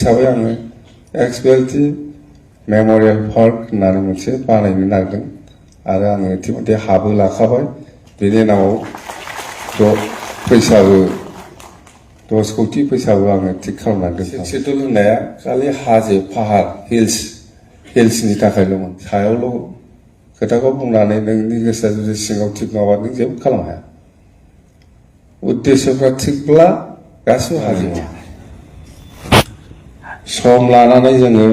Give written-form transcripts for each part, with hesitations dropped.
हिसाबै आङो एक्सबिएलटि memorial park होननानै मोनसे बानायनो नागिरदों आरो आङो इतिमধ্যे हाबो लाखाबाय। बेनि उनाव फैसाबो 10 कोटि फैसाबो आङो थिग खालामनानै दोनदों। सेटल होननाया खालि हाजो फाहार हिल्सनि थाखायल'मोन। सायावल' खोथाखौ बुंनानै नोंनि गोसोआ जुदि सिङाव थिग नङाबा नों जेबो खालामनो हाया। उद्देश्यफ्रा थिगब्ला गासिबो हाजोबो। सम लानानै जोङो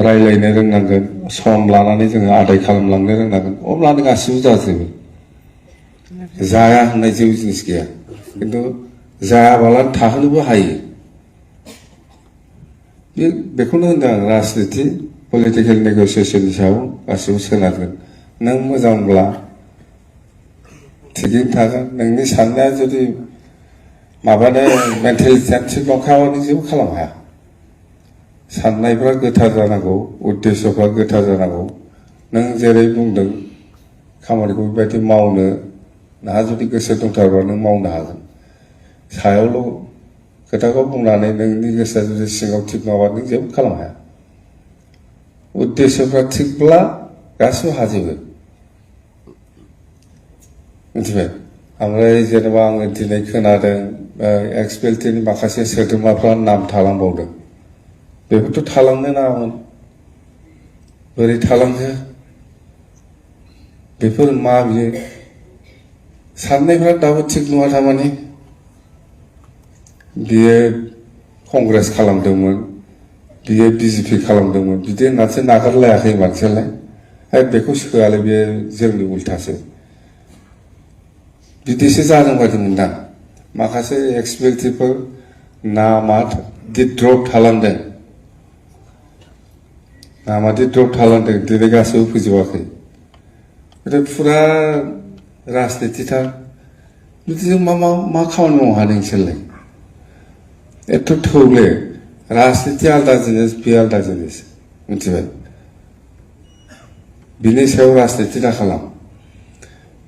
रायलायनो रोंनांगोन, सम लानानै जोङो आदाय खालामलांनो रोंनांगोन, अब्लानो गासिबो जाजोबो। जाया होननाय जेबो जिनिस गैया, खिन्थु जायाबालानो थाहोनोबो हायो। बेखौनो होनदों आं, राजनिति पलिटिकेल नेगसिएसननि सायाव गासिबो सोनारगोन। नों मोजांब्ला थिगैनो थागोन, नोंनि साननाया जुदि माबानो मेन्टेलिटिया थिग नंखायाबा नों जेबो खालामनो हाया। साननायफ्रा गोथार जानांगौ, उद्देश्यफ्रा गोथार जानांगौ। नों जेरै बुंदों खामानिखौ बेबायदि मावनो नोंहा जुदि गोसो दंथारबा नों मावनो हागोन। सायावल' खोथाखौ बुंनानै नोंनि गोसोआ जुदि सिङाव थिग नङाबा नों जेबो खालामनो हाया। उद्देश्यफ्रा थिगब्ला गासिबो हाजोबो। मिथिबाय? ओमफ्राय जेनेबा आङो दिनै खोनादों एक्सबिएलटिनि माखासे सोद्रोमाफ्रा नाम थालांबावदों। बेफोरथ' थालांनो नाङामोन। बोरै थालांखो? बेफोर मा बियो? साननायफ्रा दाबो थिग नङा थारमाने। बियो कंग्रेस खालामदोंमोन, बियो बिजेपि खालामदोंमोन, बिदि होननानैसो नागारलायाखै मानसियालाय। बेखौ सोआलाय, बे जोंनि उल्थासो। बिदिसो जादों बायदि मोनदां। माखासे एक्सबिएलटिफोर नामा द्रप थालांदों। नामादि द्रप थालांदों, दिनै गासैबो फैजोबाखै। फुरा राजनितिथार। बिदिजों मा खामानि मावनो हादों नोंसोरलाय? एथ' थौले। राजनिति आलादा जिनिस, बे आलादा जिनिस। मिथिबाय? बिनि सायाव राजनिति दा खालाम।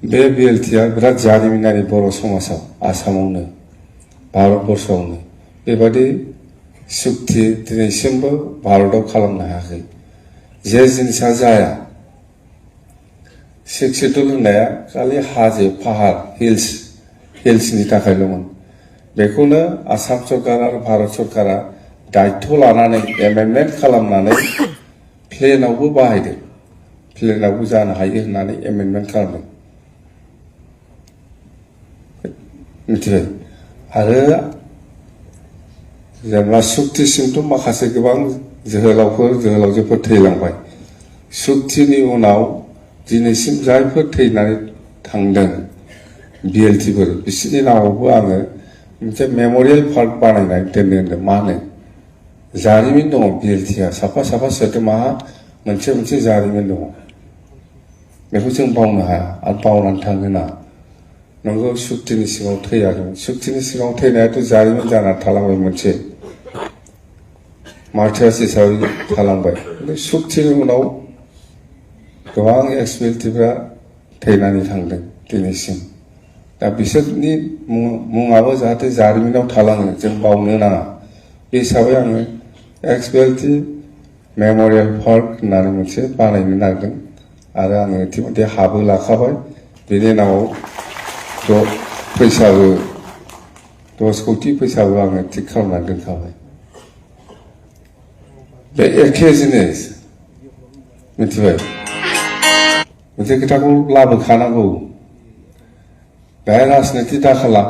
बे बिएलटिआ बिराद जारिमिनारि बर' समाजाव, आसामावनो, भारतबर्षआवनो। बेबादि सुक्ति दिनैसिमबो भारतआव खालामनो हायाखै। जे जिनिसा जाया। सिक्स सेडुल होननाया खालि हाजो फाहार हिल्सनि थाखायल'मोन। बेखौनो आसाम सरकार आरो भारत सरकारा दायथ' लानानै एमेन्डमेन्ट खालामनानै प्लेनावबो बाहायदों। प्लेनावबो जानो हायो होननानै एमेन्डमेन्ट खालामदों। मिथिबाय? आरो जेनेबा सुक्तिसिमथ' माखासे गोबां जोहोलावजोफोर थैलांबाय। सुक्तिनि उनाव दिनैसिम जायफोर थैनानै थांदों बिएलटिफोर, बिसोरनि नामावबो आङो मोनसे मेम'रियेल पार्क बानायनानै दोननो होनदों। मा होनो? जारिमिन दङ बिएलटिआ। साफा साफा सोद्रोमाहा मोनसे जारिमिन दङ। बेखौ जों बावनो हाया आरो बावनानै थांनो नाङा। नंगौ, सुक्तिनि सिगाङाव थैयाखैमोन। सुक्तिनि सिगाङाव थैनायाथ' जारिमिन जानानै थालांबाय मोनसे। मार्टार्स हिसाबै थालांबाय। सुक्तिनि उनाव गोबां एक्सबिएलटिफ्रा थैनानै थांदों दिनैसिम। दा बिसोरनि मुङाबो जाहाथे जारिमिनाव थालाङो, जों बावनो नाङा। बे हिसाबै आङो एक्सबिएलटि मेम'रियेल पार्क होननानै मोनसे बानायनो नागिरदों आरो आङो इतिमধ্যे हाबो लाखाबाय। बेनि उनाव फैसाबो 10 कोटि फैसाबो आङो थिग खालामनानै दोनखाबाय। बे एखे जिनिस। मिथिबाय? मोनसे खोथाखौ लाबोखानांगौ। बेहाय राजनिति दा खालाम।